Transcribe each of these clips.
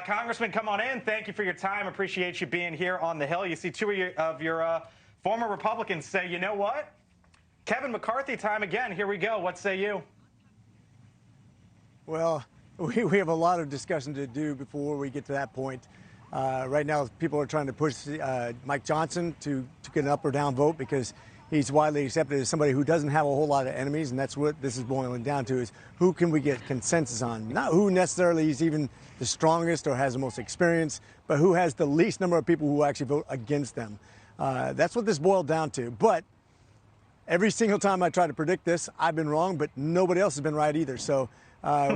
Congressman, come on in. Thank you for your time. Appreciate you being here on the Hill. You see two of your former Republicans say, you know what? Kevin McCarthy time again. Here we go. What say you? Well, we have a lot of discussion to do before we get to that point. Right now, people are trying to push Mike Johnson to get an up or down vote because he's widely accepted as somebody who doesn't have a whole lot of enemies, and that's what this is boiling down to, is who can we get consensus on? Not who necessarily is even the strongest or has the most experience, but who has the least number of people who actually vote against them. That's what this boiled down to. But every single time I try to predict this, I've been wrong, but nobody else has been right either. So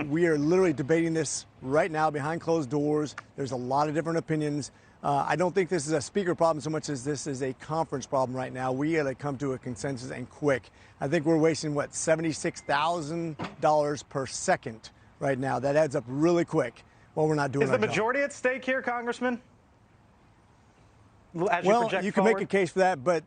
we are literally debating this right now behind closed doors. There's a lot of different opinions. I don't think this is a speaker problem so much as this is a conference problem right now. We got to come to a consensus and quick. I think we're wasting, what, $76,000 per second right now. That adds up really quick while we're not doing our job. Is the majority at stake here, Congressman? Well, you can make a case for that, but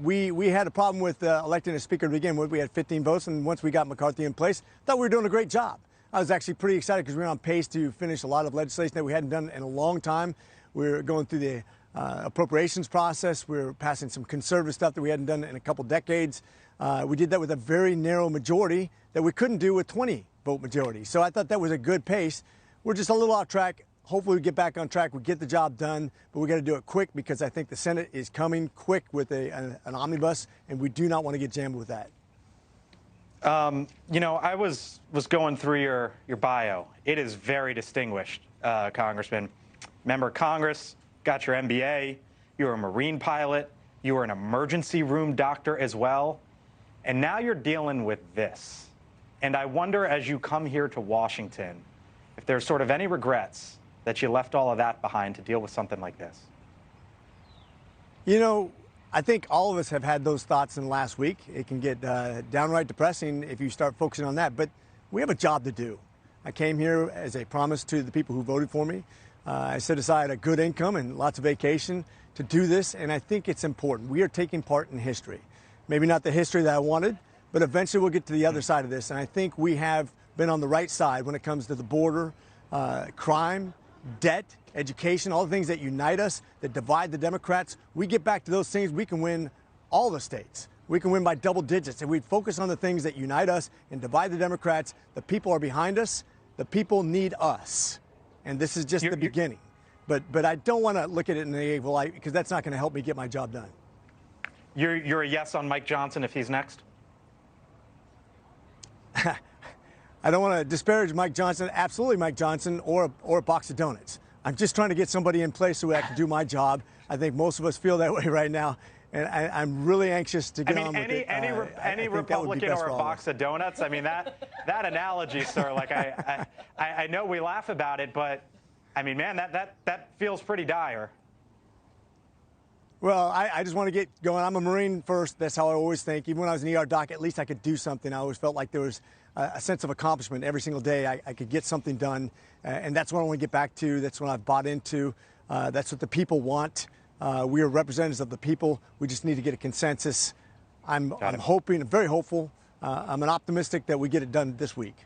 we had a problem with electing a speaker to begin with. We had 15 votes, and once we got McCarthy in place, thought we were doing a great job. I was actually pretty excited because we were on pace to finish a lot of legislation that we hadn't done in a long time. We were going through the appropriations process. We were passing some conservative stuff that we hadn't done in a couple decades. We did that with a very narrow majority that we couldn't do with 20-vote majority. So I thought that was a good pace. We're just a little off track. Hopefully we get back on track. We get the job done, but we got to do it quick because I think the Senate is coming quick with an omnibus, and we do not want to get jammed with that. You know, I was going through your bio. It is very distinguished, Congressman. Member of Congress, got your MBA. You were a Marine pilot. You were an emergency room doctor as well. And now you're dealing with this. And I wonder, as you come here to Washington, if there's sort of any regrets that you left all of that behind to deal with something like this. You know, I think all of us have had those thoughts in the last week. It can get downright depressing if you start focusing on that, but we have a job to do. I came here as a promise to the people who voted for me. I set aside a good income and lots of vacation to do this, and I think it's important. We are taking part in history. Maybe not the history that I wanted, but eventually we'll get to the other side of this, and I think we have been on the right side when it comes to the border, crime, debt, education, all the things that unite us, that divide the Democrats. We get back to those things, we can win all the states. We can win by double digits. If we focus on the things that unite us and divide the Democrats, the people are behind us. The people need us. And this is just the beginning. But I don't want to look at it in a negative light because that's not going to help me get my job done. You're a yes on Mike Johnson if he's next? I don't want to disparage Mike Johnson, absolutely Mike Johnson, or a box of donuts. I'm just trying to get somebody in place so I can do my job. I think most of us feel that way right now, and I'm really anxious to get on with it. Any Republican or a box of donuts? I mean, that analogy, sir, like I know we laugh about it, but I mean, man, that feels pretty dire. Well, I just want to get going. I'm a Marine first. That's how I always think. Even when I was an ER doc, at least I could do something. I always felt like there was a sense of accomplishment every single day. I could get something done, and that's what I want to get back to. That's what I've bought into. That's what the people want. We are representatives of the people. We just need to get a consensus. I'm hoping, very hopeful. I'm optimistic that we get it done this week.